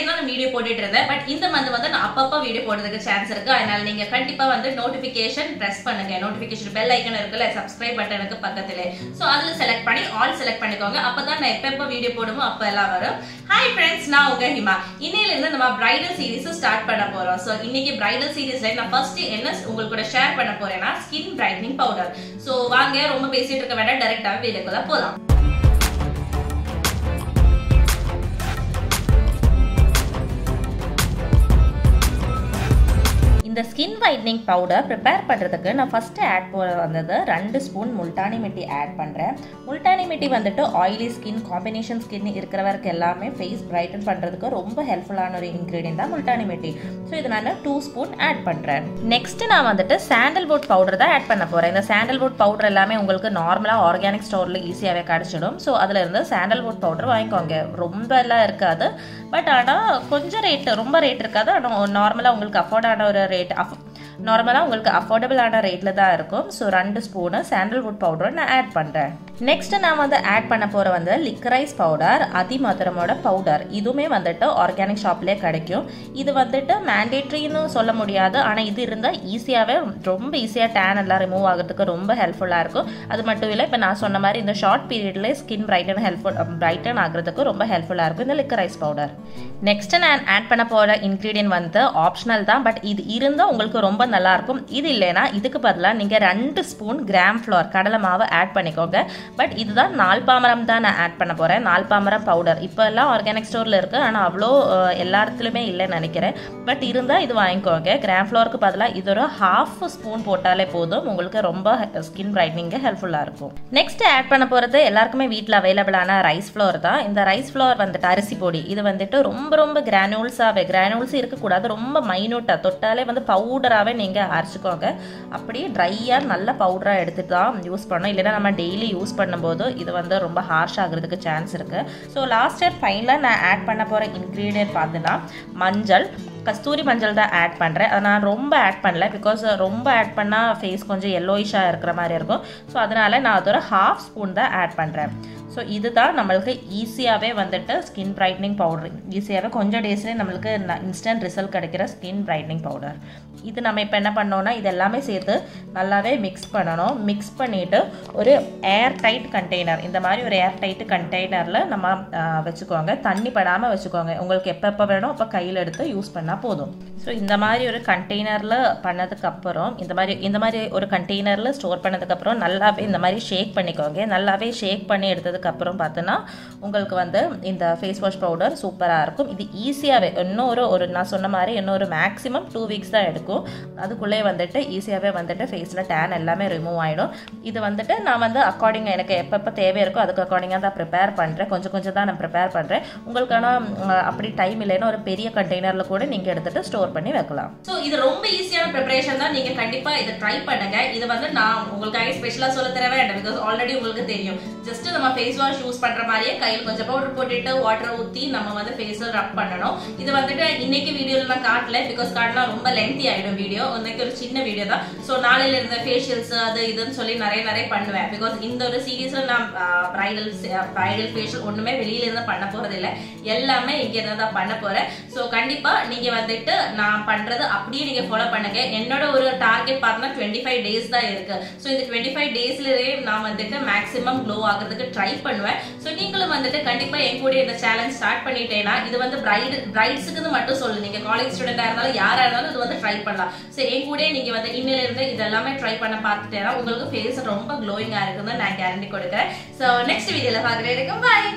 Time தான் நான் video போட்டுட்டு இருந்தேன். பட் இந்த மந்த் வந்து நான் அப்பப்ப வீடியோ போடுறதுக்கு சான்ஸ் இருக்கு. அதனால நீங்க கண்டிப்பா வந்து நோட்டிபிகேஷன் பிரஸ் பண்ணுங்க. நோட்டிபிகேஷன் பெல் ஐகான் இருக்குல்ல, சப்ஸ்கிரைப் பட்டனுக்கு பக்கத்துல. சோ அதுல செலக்ட் பண்ணி ஆல் செலக்ட் பண்ணிக்கோங்க. அப்பதான் நான் எப்ப வீடியோ போடுமோ அப்ப எல்லாம் வரும். ஹாய் ஃப்ரெண்ட்ஸ், நான் உங்க ஹிமா. இன்னையில இருந்து நம்ம பிரைடல் சீரிஸ் ஸ்டார்ட் பண்ண போறோம். சோ இன்னைக்கு பிரைடல் சீரிஸ்ல நான் ஃபர்ஸ்ட் என்ன உங்களுக்கு கூட ஷேர் பண்ண போறேன்னா ஸ்கின் பிரைட்னிங் பவுடர். சோ வாங்க, ரொம்ப பேசிட்டு இருக்க வேண்டாம், டைரக்டா வீடியோக்குள்ள போலாம். இந்த ஸ்கின் whitening பவுடர் ப்ரிப்பேர் பண்ணுறதுக்கு நான் ஃபஸ்ட்டு ஆட் போட வந்தது 2 ஸ்பூன் முல்டானி மிட்டி ஆட் பண்ணுறேன். முல்டானி மிட்டி வந்துட்டு ஆயிலி ஸ்கின், காம்பினேஷன் ஸ்கின் இருக்கிறவருக்கு எல்லாமே ஃபேஸ் பிரைட்டன் பண்ணுறதுக்கு ரொம்ப ஹெல்ப்ஃபுல்லான ஒரு இன்க்ரீடியன்ட் தான் முல்டானி மிட்டி. ஸோ இது நான் 2 ஸ்பூன் ஆட் பண்ணுறேன். நெக்ஸ்ட்டு நான் வந்துட்டு சாண்டல்வுட் பவுடர் தான் ஆட் பண்ண போகிறேன். இந்த சாண்டல்வுட் பவுடர் எல்லாமே உங்களுக்கு நார்மலாக ஆர்கானிக் ஸ்டோரில் ஈஸியாகவே கிடச்சிடும். ஸோ அதில் இருந்து சாண்டல்வுட் பவுடர் வாங்கிக்கோங்க. ரொம்ப எல்லாம் இருக்காது, பட் ஆனால் கொஞ்சம் ரேட்டு, ரொம்ப ரேட் இருக்காது. ஆனால் நார்மலாக உங்களுக்கு அஃபோர்டான ஒரு ரேட், நார்மலாக உங்களுக்கு அஃபோர்டபுளான ரேட்டில் தான் இருக்கும். ஸோ 2 ஸ்பூனு சாண்டல்வுட் பவுடர் நான் ஆட் பண்ணுறேன். நெக்ஸ்ட் நான் வந்து ஆட் பண்ண போகிற வந்து லிக்கரைஸ் பவுடர், அதிமதுரமோட பவுடர். இதுவுமே வந்துட்டு ஆர்கானிக் ஷாப்லேயே கிடைக்கும். இது வந்துட்டு மேண்டேட்ரின்னு சொல்ல முடியாது, ஆனால் இது இருந்தால் ஈஸியாகவே, ரொம்ப ஈஸியாக டேன் எல்லாம் ரிமூவ் ஆகிறதுக்கு ரொம்ப ஹெல்ப்ஃபுல்லாக இருக்கும். அது மட்டும் இல்லை, இப்போ நான் சொன்ன மாதிரி இந்த ஷார்ட் பீரியட்லேயே ஸ்கின் பிரைட்டன் ஆகிறதுக்கு ரொம்ப ஹெல்ப்ஃபுல்லாக இருக்கும் இந்த லிக்கரைஸ் பவுடர். நெக்ஸ்ட் நான் ஆட் பண்ண போகிற இன்க்ரீடியன்ட் வந்து ஆப்ஷனல் தான், பட் இது இருந்தால் உங்களுக்கு ரொம்ப நல்லாயிருக்கும். இது இல்லைன்னா இதுக்கு பதிலாக நீங்கள் 2 ஸ்பூன் கிராம் ஃப்ளோர், கடலை மாவு ஆட் பண்ணிக்கோங்க. பட் இதுதான் நால்பாமரம் தான் நான் ஆட் பண்ண போகிறேன். நால்பாமரம் பவுடர் இப்போ எல்லாம் ஆர்கானிக் ஸ்டோரில் இருக்குது, ஆனால் அவ்வளோ எல்லா இடத்துலையுமே இல்லைன்னு நினைக்கிறேன். பட் இருந்தால் இது வாங்கிக்கோங்க. கிராம் ஃப்ளோருக்கு பதிலாக இது ஒரு 1/2 ஸ்பூன் போட்டாலே போதும், உங்களுக்கு ரொம்ப ஸ்கின் பிரைட்னிங்கு ஹெல்ப்ஃபுல்லாக இருக்கும். நெக்ஸ்ட் ஆட் பண்ண போகிறது எல்லாருக்குமே வீட்டில் அவைலபிளான ரைஸ் ஃப்ளோர் தான். இந்த ரைஸ் ஃப்ளோர் வந்துட்டு அரிசி பொடி. இது வந்துட்டு ரொம்ப ரொம்ப கிரானியூல்ஸ் இருக்கக்கூடாது, ரொம்ப மைனூட்டாக, தொட்டாலே வந்து பவுடராகவே நீங்கள் அரைச்சிக்கோங்க. அப்படியே ட்ரையாக நல்ல பவுடராக எடுத்துகிட்டு தான் யூஸ் பண்ணணும். இல்லைன்னா நம்ம டெய்லி யூஸ் பண்ணும்போது இது வந்து ரொம்ப ஹார்ஷ் ஆகிறதுக்கு சான்ஸ் இருக்குது. ஸோ லாஸ்ட் இயர் ஃபைனலாக நான் ஆட் பண்ண போகிற இன்க்ரீடியன்ட் பார்த்தீங்கன்னா மஞ்சள், கஸ்தூரி மஞ்சள் தான் ஆட் பண்ணுறேன். அதை நான் ரொம்ப ஆட் பண்ணல, பிகாஸ் ரொம்ப ஆட் பண்ணால் ஃபேஸ் கொஞ்சம் எல்லோயிஷாக இருக்கிற மாதிரி இருக்கும். ஸோ அதனால் நான் அதோட 1/2 ஸ்பூன் தான் ஆட் பண்ணுறேன். ஸோ இதுதான் நம்மளுக்கு ஈஸியாகவே வந்துட்டு ஸ்கின் பிரைட்னிங் பவுடர், ஈஸியாகவே கொஞ்சம் டேஸ்லேயே நம்மளுக்கு இன்ஸ்டன்ட் ரிசல்ட் கிடைக்கிற ஸ்கின் பிரைட்னிங் பவுடர். இது நம்ம இப்போ என்ன பண்ணோன்னா இது எல்லாமே சேர்த்து நல்லாவே மிக்ஸ் பண்ணணும். மிக்ஸ் பண்ணிவிட்டு ஒரு ஏர் டைட் கண்டெய்னர், இந்த மாதிரி ஒரு ஏர் டைட்டு கண்டெய்னரில் நம்ம வச்சுக்கோங்க. தண்ணி படாமல் வச்சுக்கோங்க. உங்களுக்கு எப்போ வேணும் அப்போ கையில் எடுத்து யூஸ் பண்ணால் போதும். ஸோ இந்த மாதிரி ஒரு கண்டெய்னரில் பண்ணதுக்கப்புறம், இந்த மாதிரி ஒரு கண்டெய்னரில் ஸ்டோர் பண்ணதுக்கப்புறம் நல்லாவே இந்த மாதிரி ஷேக் பண்ணிக்கோங்க. நல்லாவே ஷேக் பண்ணி எடுத்ததுக்கப்புறம் பார்த்தோன்னா உங்களுக்கு வந்து இந்த ஃபேஸ் வாஷ் பவுடர் சூப்பராக இருக்கும். இது ஈஸியாகவே இன்னொரு நான் சொன்ன மாதிரி இன்னொரு மேக்ஸிமம் 2 வீக்ஸ் தான் எடுக்கும். அதுக்குள்ளே வந்துட்டு ஈஸியாகவே வந்துட்டு ஃபேஸில் டேன் எல்லாமே ரிமூவ் ஆகிடும். இது வந்துட்டு நான் வந்து அக்கார்டிங்காக எனக்கு எப்பப்போ தேவை இருக்கோ அதுக்கு அக்கார்டிங்காக தான் ப்ரிப்பேர் பண்ணுறேன். கொஞ்சம் தான் நான் ப்ரிப்பேர் பண்ணுறேன். உங்களுக்கான அப்படி டைம் இல்லைன்னா ஒரு பெரிய கண்டெய்னரில் கூட நீங்கள் எடுத்துகிட்டு ஸ்டோர் பண்ணி வைக்கலாம். ஸோ இது ரொம்ப ஈஸியான ப்ரிப்பரேஷன் தான். நீங்கள் கண்டிப்பாக இதை ட்ரை பண்ணுங்க. இது வந்து நான் உங்களுக்காக ஸ்பெஷலாக சொல்ல தர வேண்டாம், பிகாஸ் ஆல்ரெடி உங்களுக்கு தெரியும். ஜஸ்ட் நம்ம ஃபேஸ் வாஷ் யூஸ் பண்ற மாதிரியே கையில் கொஞ்சம் பவுடர் போட்டுட்டு வாட்டர் ஊற்றி நம்ம வந்து ஃபேஸில் ரப் பண்ணணும். இது வந்துட்டு இன்னைக்கு வீடியோவில் நான் காட்டல, பிகாஸ் காட்டினா ரொம்ப லென்த்தி ஆகிடும் வீடியோ. இன்னைக்கு ஒரு சின்ன வீடியோ தான். ஸோ நாளையில இருந்த ஃபேஷியல்ஸ் அது இதுன்னு சொல்லி நிறைய பண்ணுவேன். பிகாஸ் இந்த ஒரு சீரீஸ்ல நான் பிரைடல் ஃபேஷியல் ஒண்ணுமே வெளியில இருந்து பண்ண போறது இல்லை, எல்லாமே இங்க இருந்து தான் பண்ண போறேன். ஸோ கண்டிப்பா நீங்க வந்துட்டு நான் பண்றது அப்படியே நீங்க ஃபாலோ பண்ணுங்க. என்னோட ஒரு டார்கெட் பார்த்தீங்கன்னா 25 டேஸ் தான் இருக்கு. ஸோ இந்த 25 டேஸ்லயே நான் வந்துட்டு மேக்ஸிமம் க்ளோ ஆகிறதுக்கு ட்ரை பண்ணுவேன். ஸோ நீங்களும் வந்துட்டு கண்டிப்பா என் கூட இந்த சேலஞ்ச் ஸ்டார்ட் பண்ணிட்டேன்னா, இது வந்து பிரைட்ஸுக்கு மட்டும் சொல்லு, நீங்க காலேஜ் ஸ்டூடெண்டா இருந்தாலும் யாரா இருந்தாலும் இது வந்து ட்ரை பண்ணலாம். ஸோ என் கூட நீங்க வந்து இன்னில இருந்து இதெல்லாமே ட்ரை பண்ண பார்த்துட்டேன்னா உங்களுக்கு ஃபேஸ் ரொம்ப க்ளோயிங்கா இருக்குன்னு நான் கேரண்டி கொடுக்குறேன். ஸோ நெக்ஸ்ட் வீடியோல பார்க்குறேன். பாய்.